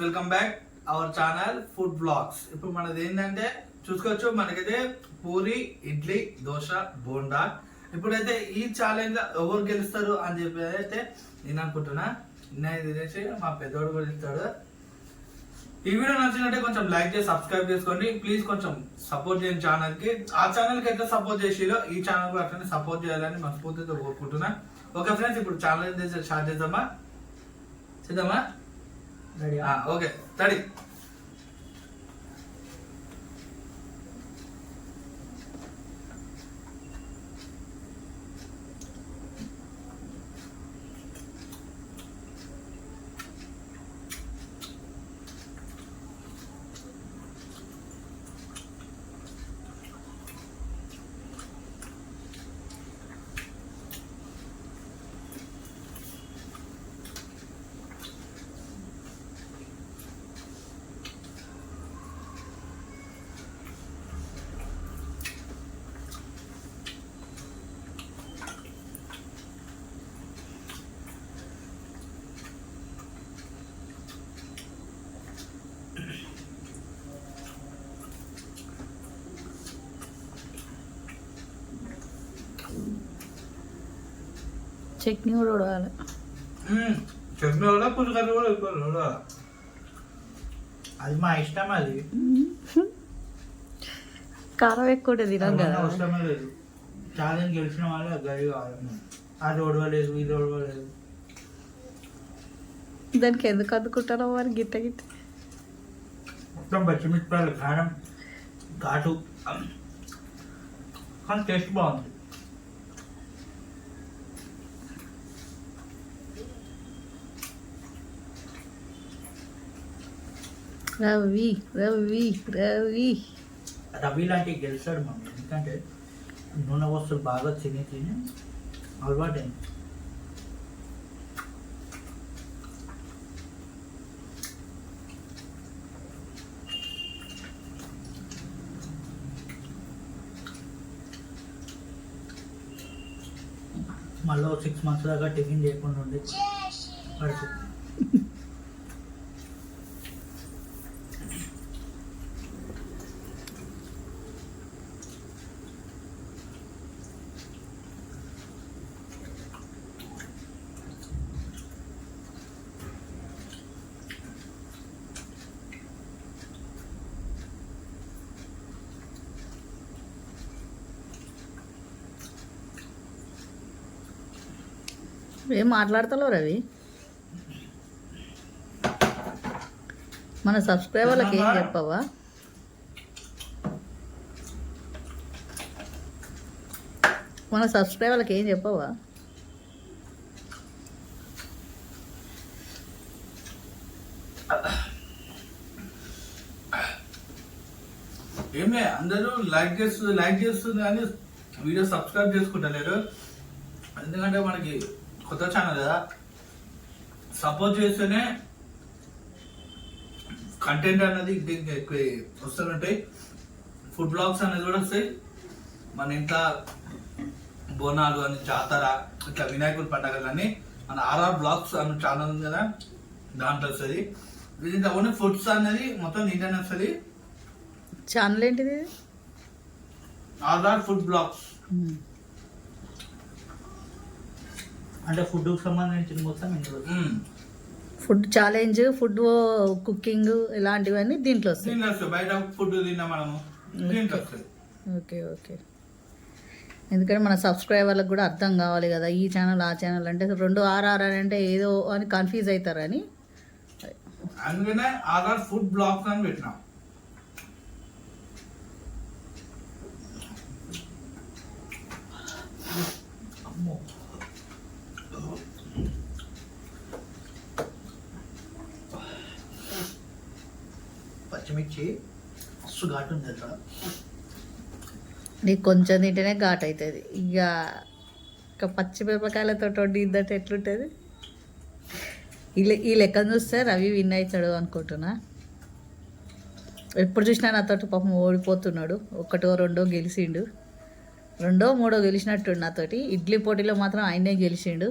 Welcome back our channel food blogs. ఇప్పుడు మనది ఏంటంటే చూసుకోవచ్చు, మనకైతే పూరి, ఇడ్లీ, దోశ, బోండా. ఇప్పుడైతే ఈ ఛాలెంజ్ ఎవరు గెలుస్తారు అని చెప్పి అయితే నేను అనుకుంటున్నా. నేను తినేసి మా పెద్దోడు కూడా ఇస్తాడు. ఈ వీడియో నచ్చినట్టే కొంచెం లైక్ చేసి సబ్స్క్రైబ్ చేసుకోండి ప్లీజ్. కొంచెం సపోర్ట్ చేయండి ఛానల్ కి. ఆ ఛానల్ కి అయితే సపోర్ట్ చేసిరో ఈ ఛానల్ కూడా అట్లనే సపోర్ట్ చేయాలని మనస్ఫూర్తితో కోరుకుంటున్నా. ఓకే ఫ్రెండ్స్, ఇప్పుడు ఛానల్ స్టార్ట్ చేద్దామా? చేద్దామా? Okay, study. చట్నీ కూడా ఉడవాలి. చట్నీ కూడా పులికర్రీ కూడా ఉడవాలి. అది మా ఇష్టం. అది కారం ఎక్కువ ఉంటుంది తినగా అవసరమే లేదు. ఛాలెంజ్ గెలిచిన వాళ్ళు గరి కావాలి. అది ఉడవలేదు, ఇది ఉడవలేదు. దానికి ఎందుకు అందుకుంటారో మరి గిట్ట గిట్ట. మొత్తం పచ్చిమిరపకాయలు కారం ఘాటు కానీ టేస్ట్ బాగుంది. రవి రవి రవి రవి లాంటి గెలిచాడు మనం. ఎందుకంటే నూనె వస్తువులు బాగా తిని తిని అలవాటైంది. మళ్ళీ 6 months దాకా టిఫిన్ చేయకుండా ఉండే పరిస్థితి. ఏం మాట్లాడతావు రవి? మన సబ్స్క్రైబర్లకి ఏం చెప్పవా? మన సబ్స్క్రైబర్లకి ఏం చెప్పవా? ఏం లే, అందరూ లైక్ చేస్తుంది కానీ వీడియో సబ్స్క్రైబ్ చేసుకుంటలేరు. ఎందుకంటే మనకి కొత్త ఛానల్ కదా, సపోర్ట్ చేస్తేనే కంటెంట్ అనేది ఇంకా ఎక్కువ వస్తుంటాయి. ఫుడ్ బ్లాగ్స్ అనేది కూడా వస్తాయి. మన ఇంట్లో బోనాలు అని, జాతర, ఇట్లా వినాయకుడి పండుగలని మన ఆర్ఆర్ బ్లాగ్స్ అన్న ఛానల్ ఉంది కదా, దాంట్లో వస్తుంది. ఇది ఓన్లీ ఫుడ్స్ అనేది మొత్తం నీట్గానే వస్తుంది. ఛానల్ ఏంటిది? R R food blogs. అంటే ఫుడ్ సంబంధించిన మొత్తం ఇందులో ఫుడ్ ఛాలెంజ్, ఫుడ్ కుకింగ్ ఇలాంటివన్నీ దీంట్లో వస్తాయి. బయట ఫుడ్ తిన్నా మనము దీంట్లో వస్తాయి. Okay okay. ఎందుకంటే మన సబ్స్క్రైబర్లకు కూడా అర్థం కావాలి కదా, ఈ ఛానల్ ఆ ఛానల్ అంటే రెండు ఆర్ఆర్ అంటే ఏదో అని కన్ఫ్యూజ్ అవుతారని అందుకనే ఆర్ఆర్ ఫుడ్ బ్లాగ్స్ అని పెట్టినాం. పచ్చిమిర్చి మస్తు ఘాటు ఉంది అక్కడ. నీకు కొంచెం తింటేనే ఘాట్ అవుతుంది. ఇక పచ్చిమిరపకాయలతో వండిందంటే ఎట్లుంటుంది? ఈ లెక్కను చూస్తే రవి విన్ అవుతాడు అనుకుంటున్నా. ఎప్పుడు చూసినా నాతోటి పాపం ఓడిపోతున్నాడు. ఒకటో రెండో గెలిచిండు, రెండో మూడో గెలిచినట్టు నాతోటి. ఇడ్లీ పోటీలో మాత్రం ఆయనే గెలిచిండు.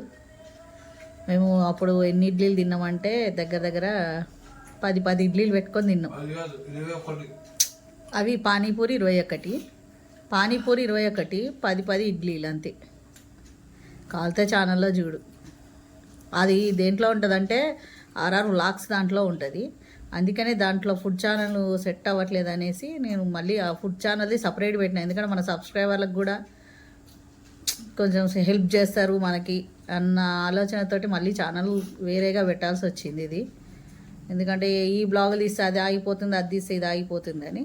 మేము అప్పుడు ఎన్ని ఇడ్లీలు తిన్నామంటే దగ్గర దగ్గర 10 ఇడ్లీలు పెట్టుకొని తిన్నాం. అది కాదు 21. అవి పానీపూరి 21, పానీపూరి 21, 10 ఇడ్లీలు అంతే. కాలితే ఛానల్లో చూడు. అది దేంట్లో ఉంటుందంటే RR వ్లాగ్స్ దాంట్లో ఉంటుంది. అందుకనే దాంట్లో ఫుడ్ ఛానల్ సెట్ అవ్వట్లేదు అనేసి నేను మళ్ళీ ఆ ఫుడ్ ఛానల్ది సపరేట్ పెట్టినా. ఎందుకంటే మన సబ్స్క్రైబర్లకు కూడా కొంచెం హెల్ప్ చేస్తారు మనకి అన్న ఆలోచనతోటి మళ్ళీ ఛానల్ వేరేగా పెట్టాల్సి వచ్చింది ఇది. ఎందుకంటే ఈ బ్లాగులు తీస్తే అది ఆగిపోతుంది, అది తీస్తే ఇది ఆగిపోతుంది అని.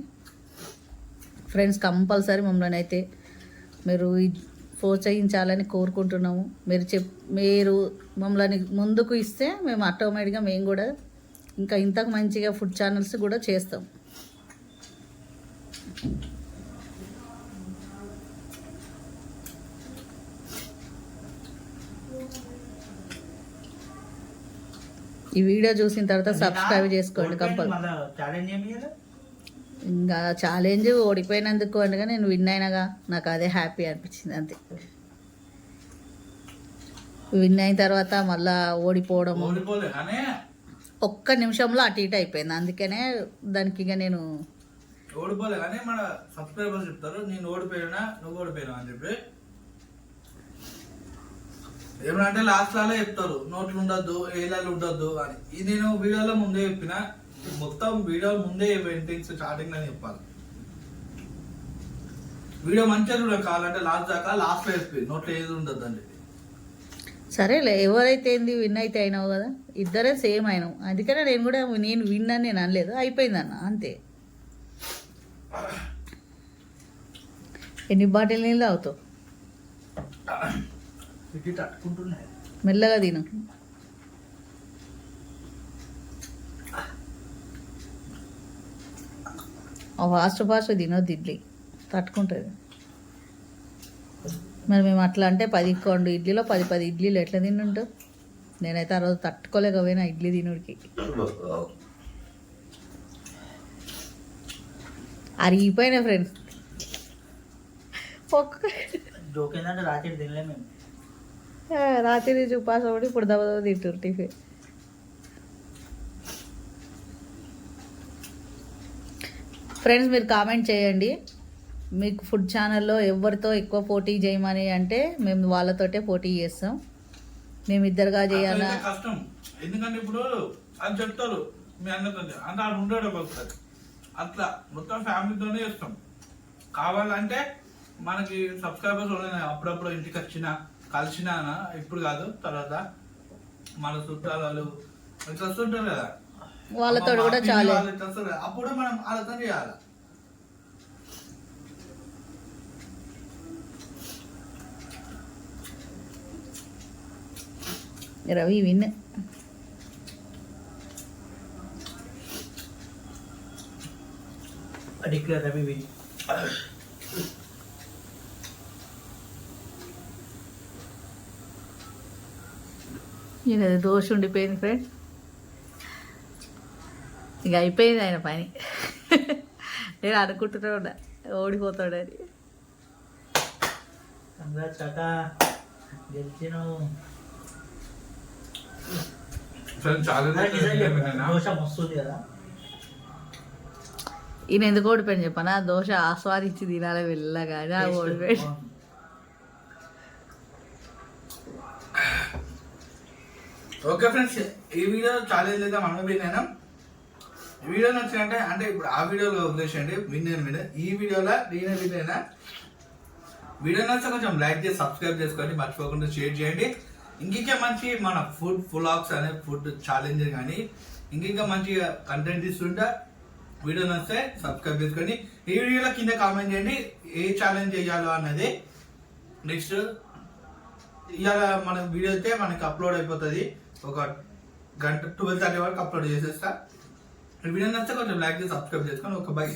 ఫ్రెండ్స్ కంపల్సరీ మమ్మల్ని అయితే మీరు ప్రోత్సహించాలని కోరుకుంటున్నాము. మీరు మమ్మల్ని ముందుకు ఇస్తే మేము ఆటోమేటిక్గా మేము కూడా ఇంకా ఇంతకు మంచిగా ఫుడ్ ఛానల్స్ కూడా చేస్తాం. ఈ వీడియో చూసిన తర్వాత సబ్స్క్రైబ్ చేసుకోండి కంపల్సరీ. ఇంకా ఛాలెంజ్ ఓడిపోయినందుకు అనగా నేను విన్ అయినాగా, నాకు అదే హ్యాపీ అనిపించింది అంతే. విన్ అయిన తర్వాత మళ్ళా ఓడిపోవడము ఒక్క నిమిషంలో అటు ఇటు అయిపోయింది. అందుకనే దానికి ఇక నేను ఓడిపోలే కానీ మన సబ్స్క్రైబర్స్ చెప్తారు నేను ఓడిపోయినా నువ్వు ఓడిపోయినా అని చెప్పి. ఏమంటే లాస్ట్ లాలో చెప్తారు నోట్లు ఉండొద్దు, ఏలాలు ఉండొద్దు అని. ఇది నేను వీడియోలో ముందే చెప్పిన, మొత్తం వీడియో ముందే పెయింటింగ్స్ స్టార్టింగ్ అని చెప్పాలి. వీడియో మంచిగా చూడ కావాలంటే లాస్ట్ దాకా లాస్ట్ లో చెప్పి నోట్లో ఏది ఉండొద్దు అని చెప్పి. సరేలే, ఎవరైతే ఏంది విన్ అయితే అయినావు కదా, ఇద్దరే సేమ్ అయినావు. అందుకనే నేను కూడా నేను విన్ అని నేను అనలేదు, అయిపోయింది అన్న అంతే. ఎన్ని బాటిల్ నీళ్ళు తాగుతావు? మెల్లగా తిను. ఫాస్ట్ తినొద్దు, ఇడ్లీ తట్టుకుంటుంది. మరి మేము అట్లా అంటే 11 ఇడ్లీలో 10 ఇడ్లీలు ఎట్లా తింటుంటావు? నేనైతే ఆ రోజు తట్టుకోలేకపోయినా ఇడ్లీ తినుడికి. అరిగిపోయినా ఫ్రెండ్స్. రాత్రి చూపాసం కూడా ఇప్పుడు దెబ్బ తింటారు టిఫిన్. ఫ్రెండ్స్ మీరు కామెంట్ చేయండి, మీకు ఫుడ్ ఛానల్లో ఎవరితో ఎక్కువ పోటీ చేయమని అంటే మేము వాళ్ళతోటే పోటీ చేస్తాం. మేము ఇద్దరుగా చేయాలా కష్టం. ఎందుకంటే ఇప్పుడు అని చెప్తారు మీ అన్నతో అంటే అది ఉండడం వస్తుంది. అట్లా మొత్తం ఫ్యామిలీతోనే చేస్తాం. కావాలంటే మనకి సబ్స్క్రైబర్స్ అప్పుడప్పుడు ఇంటికి కలిసిన ఇప్పుడు కాదు తర్వాత మన చుట్టాలు ఇట్లా వస్తుంటారు కదా, వాళ్ళతో కూడా చాలా అప్పుడు మనం వాళ్ళతో చేయాలి. రవి విన్. రవి విన్. ఈయనది దోష ఉండిపోయింది ఫ్రెండ్. ఇక అయిపోయింది ఆయన పని. నేను అనుకుంటూనే ఉన్నా ఓడిపోతాడని. ఈయన ఎందుకు ఓడిపోయింది చెప్పనా? దోశ ఆస్వాదించి తినాలి వెళ్ళగానే ఓడిపోయి. ఓకే ఫ్రెండ్స్, ఈ వీడియో ఛాలెంజ్ అయితే మనం విన్నాను. ఈ వీడియో నచ్చిందంటే అంటే ఇప్పుడు ఆ వీడియోలో వదిలేసేయండి, విన్నాను. ఈ వీడియోలో నేనే విన్నాను. వీడియో నచ్చితే కొంచెం లైక్ చేసి సబ్స్క్రైబ్ చేసుకోండి, మర్చిపోకుండా షేర్ చేయండి. ఇంకింకా మంచి మన ఫుడ్ వ్లాగ్స్ అనే ఫుడ్ ఛాలెంజ్ కానీ ఇంకింకా మంచిగా కంటెంట్ ఇస్తుంటా. వీడియో నచ్చితే సబ్స్క్రైబ్ చేసుకోండి. ఈ వీడియోలో కింద కామెంట్ చేయండి ఏ ఛాలెంజ్ చేయాలో అన్నది. నెక్స్ట్ ఇవాళ మన వీడియో అయితే మనకి అప్లోడ్ అయిపోతుంది, ఒక గంట 12:30 వరకు అప్లోడ్ చేసేస్తా. వీడియో నచ్చితే కొంచెం లైక్ చేసి సబ్స్క్రైబ్ చేసుకొని ఒక బై.